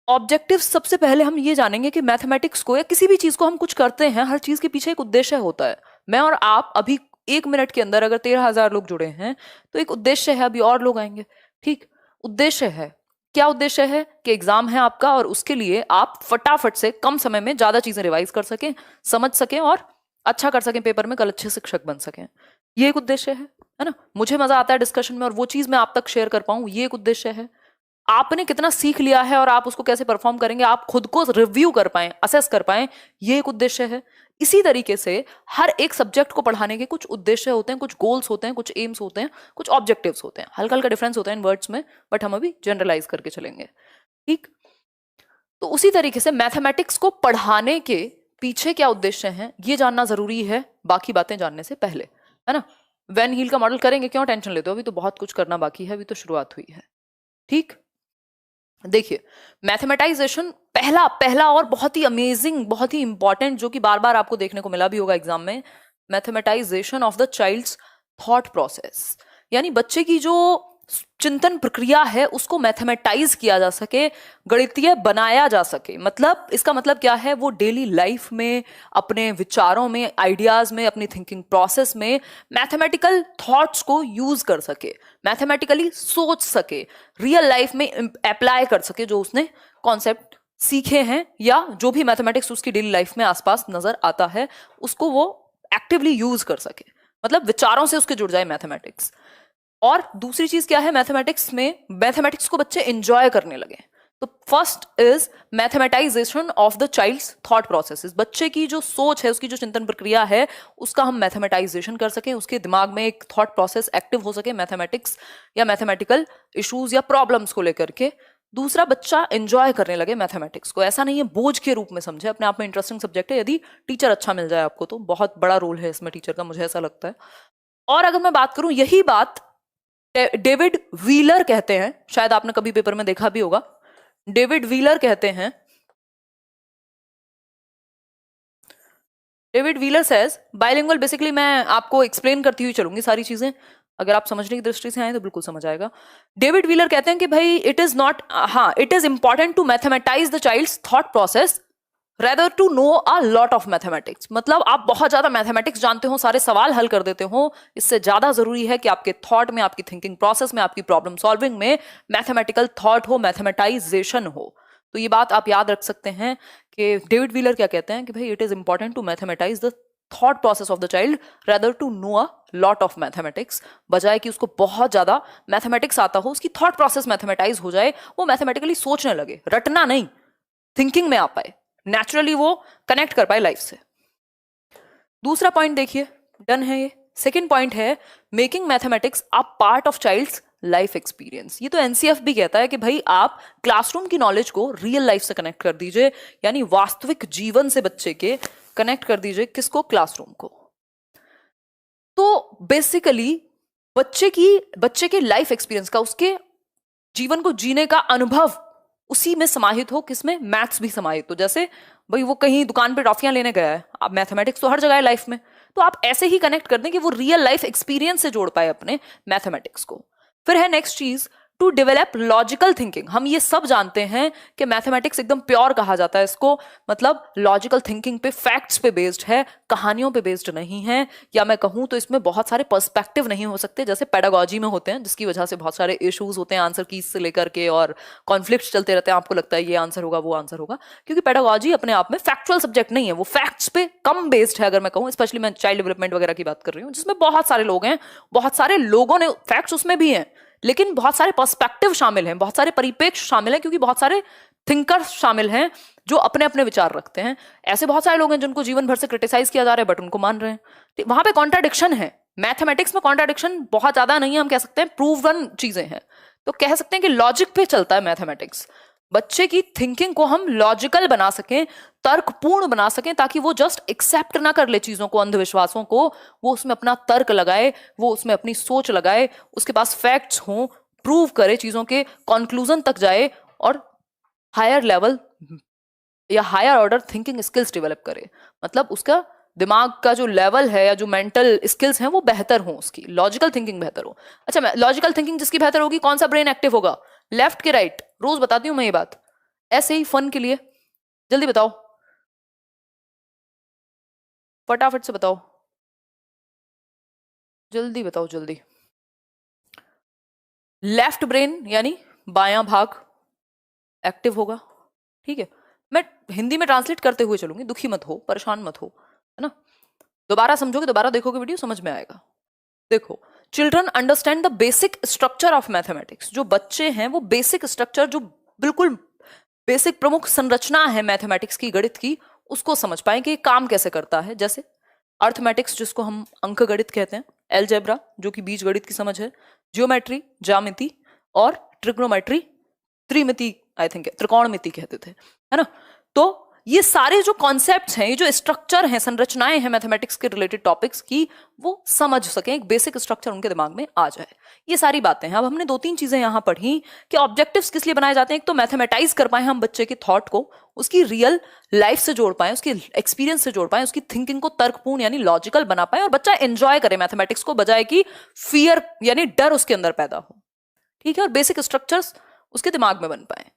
Objective सबसे पहले हम ये जानेंगे कि मैथमेटिक्स को या किसी भी चीज को हम कुछ करते हैं, हर चीज के पीछे एक उद्देश्य होता है। मैं और आप अभी 1 मिनट के अंदर अगर 13,000 लोग जुड़े हैं तो एक उद्देश्य है, अभी और लोग आएंगे। ठीक, उद्देश्य है। क्या उद्देश्य है? कि एग्जाम है आपका और उसके लिए आप फटाफट से कम समय में ज्यादा चीजें रिवाइज कर सकें, समझ सकें और अच्छा कर सकें पेपर में, कल अच्छे शिक्षक बन सकें। ये एक उद्देश्य है ना। मुझे मजा आता है डिस्कशन में और वो चीज मैं आप तक शेयर कर पाऊं, ये एक उद्देश्य है। आपने कितना सीख लिया है और आप उसको कैसे परफॉर्म करेंगे, आप खुद को रिव्यू कर पाएं, असेस कर पाएं, ये एक उद्देश्य है। इसी तरीके से हर एक सब्जेक्ट को पढ़ाने के कुछ उद्देश्य होते हैं, कुछ गोल्स होते हैं, कुछ एम्स होते हैं, कुछ ऑब्जेक्टिव्स होते हैं। हल्का हल्का डिफरेंस होता है इन वर्ड्स में, बट हम अभी जनरलाइज करके चलेंगे। ठीक, तो उसी तरीके से मैथमेटिक्स को पढ़ाने के पीछे क्या उद्देश्य है ये जानना जरूरी है, बाकी बातें जानने से पहले, है ना। वेन हील का मॉडल करेंगे, क्यों टेंशन लेते हो, अभी तो बहुत कुछ करना बाकी है, अभी तो शुरुआत हुई है। ठीक, देखिए, मैथमेटाइजेशन पहला पहला और बहुत ही अमेजिंग, बहुत ही इंपॉर्टेंट, जो कि बार बार आपको देखने को मिला भी होगा एग्जाम में, mathematization of the child's thought process. यानी बच्चे की जो चिंतन प्रक्रिया है उसको मैथमेटाइज किया जा सके, गणितीय बनाया जा सके। मतलब इसका मतलब क्या है, वो डेली लाइफ में, अपने विचारों में, आइडियाज में, अपनी थिंकिंग प्रोसेस में मैथमेटिकल थॉट्स को यूज कर सके, मैथमेटिकली सोच सके, रियल लाइफ में अप्लाई कर सके जो उसने कॉन्सेप्ट सीखे हैं या जो भी मैथमेटिक्स उसकी डेली लाइफ में आसपास नजर आता है उसको वो एक्टिवली यूज कर सके। मतलब विचारों से उसके जुड़ जाए मैथमेटिक्स। और दूसरी चीज क्या है, मैथमेटिक्स में मैथमेटिक्स को बच्चे एंजॉय करने लगे। तो first is mathematization of the child's thought processes. बच्चे की जो सोच है, उसकी जो चिंतन प्रक्रिया है, उसका हम मैथमेटाइजेशन कर सके, उसके दिमाग में एक थॉट प्रोसेस एक्टिव हो सके मैथमेटिक्स या मैथमेटिकल इश्यूज या प्रॉब्लम्स को लेकर के। दूसरा, बच्चा एंजॉय करने लगे मैथमेटिक्स को, ऐसा नहीं है बोझ के रूप में समझे, अपने आप में इंटरेस्टिंग सब्जेक्ट है। यदि टीचर अच्छा मिल जाए आपको तो बहुत बड़ा रोल है इसमें टीचर का, मुझे ऐसा लगता है। और अगर मैं बात करूं, यही बात डेविड व्हीलर कहते हैं, शायद आपने कभी पेपर में देखा भी होगा। डेविड व्हीलर कहते हैं, David wheeler says, bilingual, basically मैं आपको एक्सप्लेन करती हुई चलूंगी सारी चीजें, अगर आप समझने की दृष्टि से आए तो बिल्कुल समझ आएगा। डेविड व्हीलर कहते हैं कि भाई इट इज नॉट, हाँ, it is important to mathematize the child's thought process rather to know a lot of mathematics. मतलब आप बहुत ज्यादा मैथमेटिक्स जानते हो, सारे सवाल हल कर देते हो, इससे ज्यादा जरूरी है कि आपके थॉट में, आपकी थिंकिंग प्रोसेस में, आपकी प्रॉब्लम सॉल्विंग में मैथमेटिकल थॉट हो, मैथमेटाइजेशन हो। तो ये बात आप याद रख सकते हैं कि डेविड व्हीलर क्या कहते हैं कि भाई it is important to mathematize the thought process of the child rather to know a lot of mathematics. बजाय कि उसको बहुत ज्यादा मैथमेटिक्स आता हो, उसकी थॉट प्रोसेस मैथमेटाइज हो जाए, वो मैथमेटिकली सोचने लगे, रटना नहीं, थिंकिंग में आ पाए, नेचुरली वो कनेक्ट कर पाए लाइफ से। दूसरा पॉइंट देखिए, डन है ये। सेकेंड पॉइंट है making mathematics a part of child's life experience. ये तो एनसीएफ भी कहता है कि भाई आप क्लासरूम की नॉलेज को रियल लाइफ से कनेक्ट कर दीजिए, यानी वास्तविक जीवन से बच्चे के कनेक्ट कर दीजिए। किसको? क्लासरूम को। तो बेसिकली बच्चे के लाइफ एक्सपीरियंस का, उसके जीवन को जीने का अनुभव उसी में समाहित हो। किसमें? मैथ्स भी समाहित हो। जैसे भाई वो कहीं दुकान पे टॉफियां लेने गया है, अब मैथमेटिक्स तो हर जगह है लाइफ में, तो आप ऐसे ही कनेक्ट कर दें कि वो रियल लाइफ एक्सपीरियंस से जोड़ पाए अपने मैथमेटिक्स को। फिर है नेक्स्ट चीज, टू डेवलप लॉजिकल थिंकिंग। हम ये सब जानते हैं कि मैथमेटिक्स एकदम प्योर कहा जाता है इसको, मतलब लॉजिकल थिंकिंग पे, फैक्ट्स पे बेस्ड है, कहानियों पे बेस्ड नहीं है। या मैं कहूं तो इसमें बहुत सारे पर्सपेक्टिव नहीं हो सकते जैसे पेडागोजी में होते हैं, जिसकी वजह से बहुत सारे इश्यूज होते हैं आंसर कीज से लेकर के, और कॉन्फ्लिक्ट चलते रहते हैं। आपको लगता है ये आंसर होगा, वो आंसर होगा, क्योंकि पेडागोजी अपने आप में फैक्चुअल सब्जेक्ट नहीं है, वो फैक्ट्स पे कम बेस्ड है। अगर मैं कहूं, स्पेशली मैं चाइल्ड डेवलपमेंट वगैरह की बात कर रही हूँ, जिसमें बहुत सारे लोग हैं, बहुत सारे लोगों ने, फैक्ट्स उसमें भी हैं, लेकिन बहुत सारे पर्सपेक्टिव शामिल हैं, बहुत सारे परिप्रेक्ष्य शामिल हैं, क्योंकि बहुत सारे थिंकर्स शामिल हैं जो अपने अपने विचार रखते हैं। ऐसे बहुत सारे लोग हैं जिनको जीवन भर से क्रिटिसाइज किया जा रहा है बट उनको मान रहे हैं। वहां पे कॉन्ट्राडिक्शन है। मैथमेटिक्स में कॉन्ट्राडिक्शन बहुत ज्यादा नहीं है, हम कह सकते हैं प्रूवन चीजें हैं। तो कह सकते हैं कि लॉजिक पे चलता है मैथमेटिक्स। बच्चे की थिंकिंग को हम लॉजिकल बना सकें, तर्कपूर्ण बना सकें, ताकि वो जस्ट एक्सेप्ट ना कर ले चीजों को, अंधविश्वासों को। वो उसमें अपना तर्क लगाए, वो उसमें अपनी सोच लगाए, उसके पास फैक्ट्स हों, प्रूव करे, चीजों के कंक्लूजन तक जाए और हायर लेवल या higher order thinking skills develop करे। मतलब उसका दिमाग का जो लेवल है या जो मेंटल स्किल्स हैं वो बेहतर हो, उसकी लॉजिकल थिंकिंग बेहतर हो। अच्छा, लॉजिकल थिंकिंग जिसकी बेहतर होगी, कौन सा ब्रेन एक्टिव होगा, लेफ्ट के राइट? रोज बताती हूं मैं ये बात। ऐसे ही फन के लिए, जल्दी बताओ, फटाफट से बताओ, जल्दी बताओ जल्दी। लेफ्ट ब्रेन यानी बायां भाग एक्टिव होगा, ठीक है। मैं हिंदी में ट्रांसलेट करते हुए चलूंगी, दुखी मत हो, परेशान मत हो, है ना। दोबारा समझोगे, दोबारा देखोगे वीडियो, समझ में आएगा। देखो, children understand the basic structure of mathematics. जो बच्चे हैं वो बेसिक स्ट्रक्चर, जो बिल्कुल बेसिक प्रमुख संरचना है मैथमेटिक्स की, गणित की, उसको समझ पाए कि काम कैसे करता है। जैसे अर्थमेटिक्स जिसको हम अंक गणित कहते हैं, एलजेब्रा जो कि बीज गणित की समझ है, जियोमेट्री ज्यामिति, और ट्रिग्नोमेट्री त्रिमिति, आई थिंक त्रिकोणमिति कहते थे, है ना। तो ये सारे जो कॉन्सेप्ट्स हैं, ये जो स्ट्रक्चर हैं, संरचनाएं हैं मैथमेटिक्स के रिलेटेड टॉपिक्स की, वो समझ सकें, एक बेसिक स्ट्रक्चर उनके दिमाग में आ जाए। ये सारी बातें हैं। अब हमने 2-3 चीजें यहां पढ़ी कि ऑब्जेक्टिव्स किस लिए बनाए जाते हैं। एक तो मैथमेटाइज कर पाए हम बच्चे के थॉट को, उसकी रियल लाइफ से जोड़ पाए, उसके एक्सपीरियंस से जोड़ पाए, उसकी थिंकिंग को तर्कपूर्ण यानी लॉजिकल बना पाए, और बच्चा एंजॉय करे मैथमेटिक्स को, बजाय कि फियर यानी डर उसके अंदर पैदा हो, ठीक है। और बेसिक स्ट्रक्चर्स उसके दिमाग में बन पाए।